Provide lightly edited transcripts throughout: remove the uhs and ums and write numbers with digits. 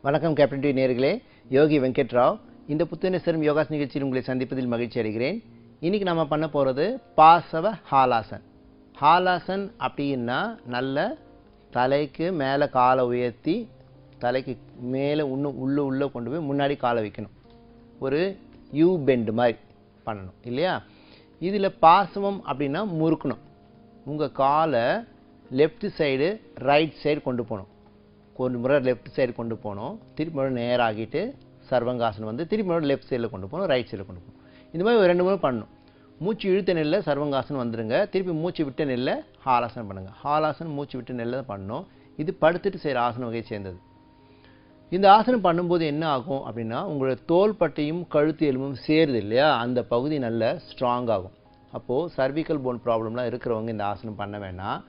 வணக்கம் captain D நேயர்களே, யோகி வெங்கட் ராவ். இந்த புத்துணர்ச்சியும் யோகாஸ் நிகழ்ச்சியில் உங்களை சந்திப்பதில் மகிழ்ச்சி அடைகிறேன். இன்னைக்கு நம்ம பண்ண போகிறது பாசவ ஹாலாசன். ஹாலாசன் அப்படின்னா நல்ல தலைக்கு மேலே காலை உயர்த்தி தலைக்கு மேலே இன்னும் உள்ளே கொண்டு போய் முன்னாடி காலை வைக்கணும். ஒரு யூ பெண்ட் மாதிரி பண்ணணும் இல்லையா? இதில் பாசவம் அப்படின்னா முறுக்கணும். உங்கள் காலை லெஃப்ட் சைடு ரைட் சைடு கொண்டு போகணும். ஒரு முறை லெஃப்ட் சைடு கொண்டு போகணும், திருப்பி முறை நேராகிட்டு சர்வங்காசனம் வந்து திருப்பி முறை லெஃப்ட் சைடில் கொண்டு போகணும், ரைட் சைடில் கொண்டு போகணும். இந்த மாதிரி ஒரு 2 முறை பண்ணணும். மூச்சு இழுத்த நெல்ல சர்வங்காசனம் வந்துடுங்க, திருப்பி மூச்சு விட்ட நெல்ல ஹாலாசனம் பண்ணுங்கள். ஹாலாசனம் மூச்சு விட்டு நெல்ல பண்ணணும். இது படுத்துட்டு செய்கிற ஆசன வகையை சேர்ந்தது. இந்த ஆசனம் பண்ணும்போது என்ன ஆகும் அப்படின்னா, உங்களோட தோள்பட்டையும் கழுத்து எலும்பும் சேருது இல்லையா, அந்த பகுதி நல்ல ஸ்ட்ராங் ஆகும். அப்போது சர்விக்கல் போன் ப்ராப்ளம்லாம் இருக்கிறவங்க இந்த ஆசனம் பண்ண வேணாம்.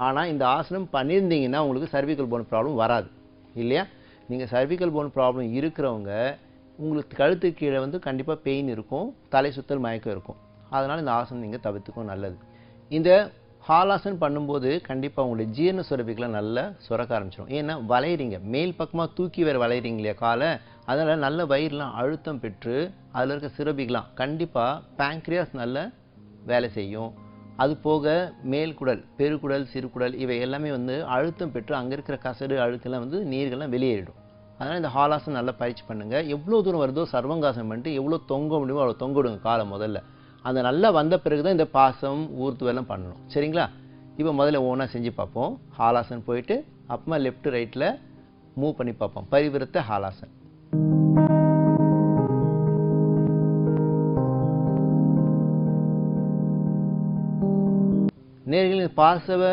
ஆனால் இந்த ஆசனம் பண்ணியிருந்தீங்கன்னா உங்களுக்கு சர்விக்கல் போன் ப்ராப்ளம் வராது இல்லையா? நீங்கள் சர்விக்கல் போன் ப்ராப்ளம் இருக்கிறவங்க உங்களுக்கு கழுத்து கீழே வந்து கண்டிப்பாக பெயின் இருக்கும், தலை சுத்தல் மயக்கம் இருக்கும். அதனால் இந்த ஆசனம் நீங்கள் தவிர்த்துக்கும் நல்லது. இந்த ஹாலாசன் பண்ணும்போது கண்டிப்பாக உங்களுடைய ஜீரண சுரப்பிகளாம் நல்லா சுரக்க ஆரம்பிச்சிடும். ஏன்னா வளையிறீங்க, மேல் பக்கமாக தூக்கி வேறு வளையிறீங்க இல்லையா காலை, அதனால் நல்ல வயிறுலாம் அழுத்தம் பெற்று அதில் இருக்க சுரப்பிகளாம் கண்டிப்பாக பேங்க்ரியாஸ் நல்ல வேலை செய்யும். அது போக மேல்குடல், பெருக்குடல், சிறுகுடல் இவை எல்லாமே வந்து அழுத்தம் பெற்று அங்கே இருக்கிற கசடு அழுக்கெல்லாம் வந்து நீர்கள்லாம் வெளியேறிடும். அதனால் இந்த ஹாலாசனம் நல்லா பயிற்சி பண்ணுங்கள். எவ்வளோ தூரம் வருதோ சர்வங்காசனம் பண்ணிட்டு எவ்வளோ தொங்க முடியுமோ அவ்வளோ தொங்க விடுங்க காலை முதல்ல. அந்த நல்லா வந்த பிறகு தான் இந்த பாசம் ஊர்த்துவெல்லாம் பண்ணணும். சரிங்களா? இப்போ முதல்ல ஒவ்வொன்றா செஞ்சு பார்ப்போம். ஹாலாசன் போயிட்டு அப்புறமா லெஃப்ட் ரைட்டில் மூவ் பண்ணி பார்ப்போம். பரிவிருத்த ஹாலாசன். நேயர்களே, பாசவ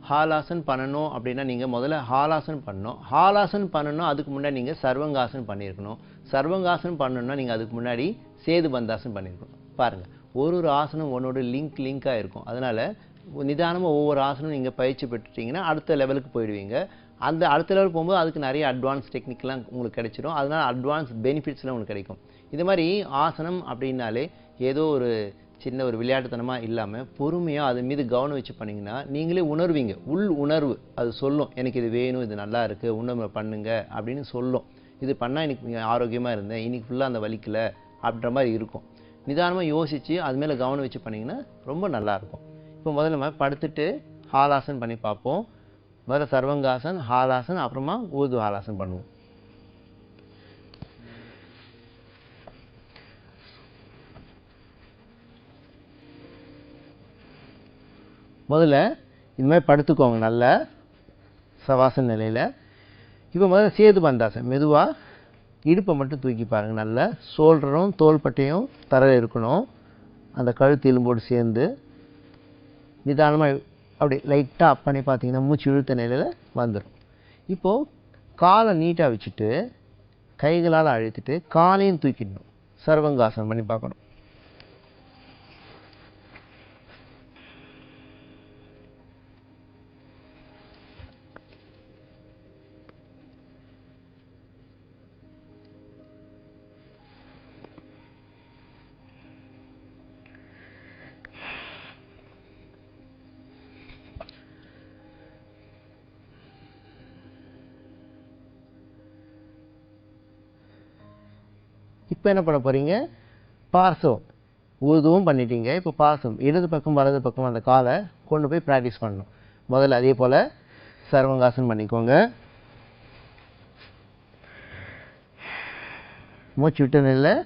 ஹாலாசன் பண்ணணும் அப்படின்னா நீங்கள் முதல்ல ஹாலாசன் பண்ணணும். ஹாலாசன் பண்ணணும் அதுக்கு முன்னாடி நீங்கள் சர்வங்காசன் பண்ணியிருக்கணும். சர்வங்காசன் பண்ணணும்னா நீங்கள் அதுக்கு முன்னாடி சேது பந்தாசன் பண்ணியிருக்கணும். பாருங்கள், ஒரு ஆசனம் ஒன்னோட லிங்காக இருக்கும். அதனால் நிதானமாக ஒவ்வொரு ஆசனம் நீங்கள் பயிற்சி பெற்றுட்டிங்கன்னா அடுத்த லெவலுக்கு போயிடுவீங்க. அந்த அடுத்த லெவலுக்கு போகும்போது அதுக்கு நிறைய அட்வான்ஸ் டெக்னிக்லாம் உங்களுக்கு கிடைச்சிடும். அதனால் அட்வான்ஸ் பெனிஃபிட்ஸ்லாம் உங்களுக்கு கிடைக்கும். இது மாதிரி ஆசனம் அப்படின்னாலே ஏதோ ஒரு சின்ன ஒரு விளையாட்டுத்தனமாக இல்லாமல் பொறுமையாக அது மீது கவனம் வச்சு பண்ணிங்கன்னா நீங்களே உணர்வீங்க. உள் உணர்வு அது சொல்லும், எனக்கு இது வேணும், இது நல்லா இருக்குது, உணர்வு பண்ணுங்க அப்படின்னு சொல்லும். இது பண்ணால் இன்னைக்கு ஆரோக்கியமாக இருந்தேன், இன்னைக்கு ஃபுல்லாக அந்த வலிக்கலை அப்படின்ற மாதிரி இருக்கும். நிதானமாக யோசித்து அது மேலே கவனம் வச்சு பண்ணிங்கன்னா ரொம்ப நல்லாயிருக்கும். இப்போ முதல்ல நம்ம படுத்துட்டு ஹாலாசன் பண்ணி பார்ப்போம். முதல்ல சர்வங்காசன், ஹாலாசன், அப்புறமா ஊர்து ஹாலாசன் பண்ணுவோம். முதல்ல இது மாதிரி படுத்துக்கோங்க நல்ல சவாசன நிலையில். இப்போ முதல்ல சேது பந்தாசன். மெதுவாக இடுப்பை மட்டும் தூக்கி பாருங்கள். நல்ல ஷோல்டரும் தோள்பட்டையும் தரையில் இருக்கணும், அந்த கழுத்து எலும்போடு சேர்ந்து. நிதானமாக அப்படி லைட்டாக அப் பண்ணி பார்த்தீங்கன்னா மூச்சு இழுத்த நிலையில் வந்துடும். இப்போது காலை நீட்டாக வச்சுட்டு கைகளால் அழுத்திட்டு காலையும் தூக்கிடணும். சர்வங்காசனம் பண்ணி பார்க்கணும். இப்போ என்ன பண்ண போகிறீங்க? பாசம் ஊர்துவும் பண்ணிட்டீங்க. இப்போ பாசம் இடது பக்கம் வலது பக்கம் அந்த காலை கொண்டு போய் ப்ராக்டிஸ் பண்ணணும். முதல்ல அதே போல் சர்வங்காசன் பண்ணிக்கோங்க. மூச்சு விட்டு நில்ல.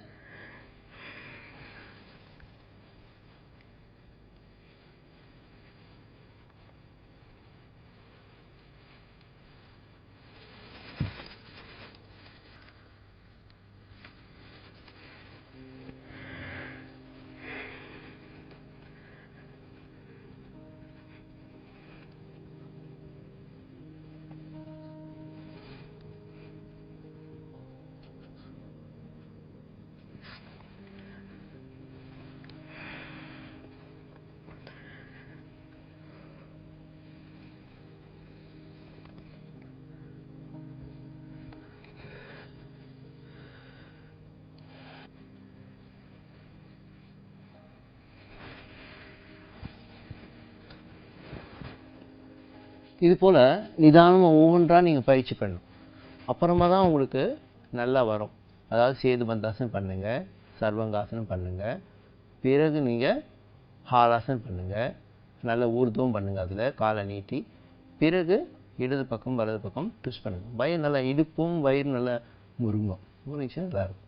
இது போல் நிதானமாக ஒவ்வொன்றாக நீங்கள் பயிற்சி பண்ணணும். அப்புறமா தான் உங்களுக்கு நல்லா வரும். அதாவது சேது பந்தாசனம் பண்ணுங்கள், சர்வங்காசனம் பண்ணுங்கள், பிறகு நீங்கள் ஹாலாசன் பண்ணுங்கள், நல்ல ஊர்துவம் பண்ணுங்கள். அதில் காலை நீட்டி பிறகு இடது பக்கம் வலது பக்கம் ட்விஸ்ட் பண்ணுங்கள். வயிறு நல்லா இடுப்பும் வயிறு நல்லா முருங்கும். முருங்கிச்சு நல்லாயிருக்கும்.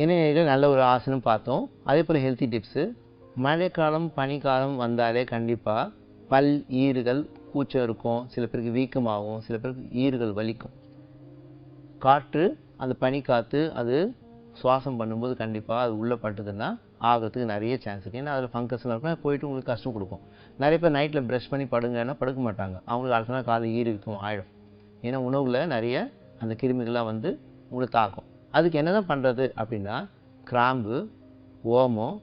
என்ன நல்ல ஒரு ஆசனம் பார்த்தோம். அதே போல் ஹெல்த்தி டிப்ஸு. மழைக்காலம் பனிக்காலம் வந்தாலே கண்டிப்பாக பல் ஈறுகள் கூச்சம் இருக்கும், சில பேருக்கு வீக்கமாகும், சில பேருக்கு ஈறுகள் வலிக்கும். காற்று அந்த பனி காற்று அது சுவாசம் பண்ணும்போது கண்டிப்பாக அது உள்ளே பட்டுதுன்னா ஆகிறதுக்கு நிறைய சான்ஸ் இருக்குது. ஏன்னா அதில் ஃபங்கஸ்லாம் இருக்கும், போயிட்டு உங்களுக்கு கஷ்டம் கொடுக்கும். நிறைய பேர் நைட்டில் ப்ரஷ் பண்ணி படுங்கன்னா படுக்க மாட்டாங்க, அவங்களுக்கு அடுத்த நாள் காலை ஈறுக்கும் ஆயிடும். ஏன்னா உணவில் நிறைய அந்த கிருமிகள்லாம் வந்து உங்களுக்கு தாக்கும். அதுக்கு என்ன தான் பண்ணுறது அப்படின்னா, கிராம்பு, ஓமம்,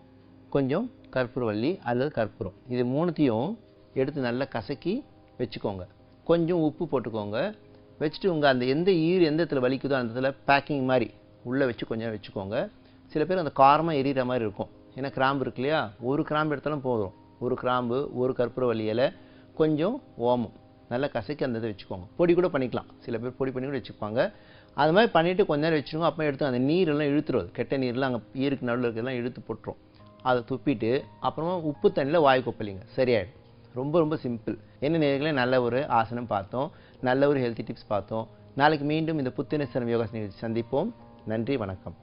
கொஞ்சம் கற்பூரவள்ளி அல்லது கற்பூரம், இது மூணுத்தையும் எடுத்து நல்லா கசக்கி வச்சுக்கோங்க. கொஞ்சம் உப்பு போட்டுக்கோங்க. வச்சுட்டு உங்கள் அந்த எந்த எந்த இடத்துல வலிக்குதோ அந்த இடத்துல பேக்கிங் மாதிரி உள்ளே வச்சு கொஞ்சம் வச்சுக்கோங்க. சில பேர் அந்த காரமாக எரியிற மாதிரி இருக்கும். ஏன்னா கிராம்பு இருக்கு இல்லையா, ஒரு கிராம்பு எடுத்தாலும் போதும். ஒரு கிராம்பு, ஒரு கற்பூரவள்ளி இலை, கொஞ்சம் ஓமம் நல்லா கசக்கி அந்த இதை வச்சுக்கோங்க. பொடி கூட பண்ணிக்கலாம், சில பேர் பொடி பண்ணி கூட வச்சுப்பாங்க. அது மாதிரி பண்ணிவிட்டு கொஞ்ச நேரம் வச்சுருங்க. அப்போ எடுத்து அந்த நீரெல்லாம் இழுத்துரும், கெட்ட நீர்லாம் அங்கே ஈருக்கு நடுவில் இருக்கிறதெல்லாம் இழுத்து போட்டுரும். அதை துப்பிட்டு அப்புறமா உப்பு தண்ணியில் வாய் கொப்பளிங்க, சரியாயிடும். ரொம்ப ரொம்ப சிம்பிள். என்ன நேர்களே, நல்ல ஒரு ஆசனம் பார்த்தோம், நல்ல ஒரு ஹெல்த்தி டிப்ஸ் பார்த்தோம். நாளைக்கு மீண்டும் இந்த புத்துணர்ச்சி யோகாசனம் நிகழ்ச்சி சந்திப்போம். நன்றி, வணக்கம்.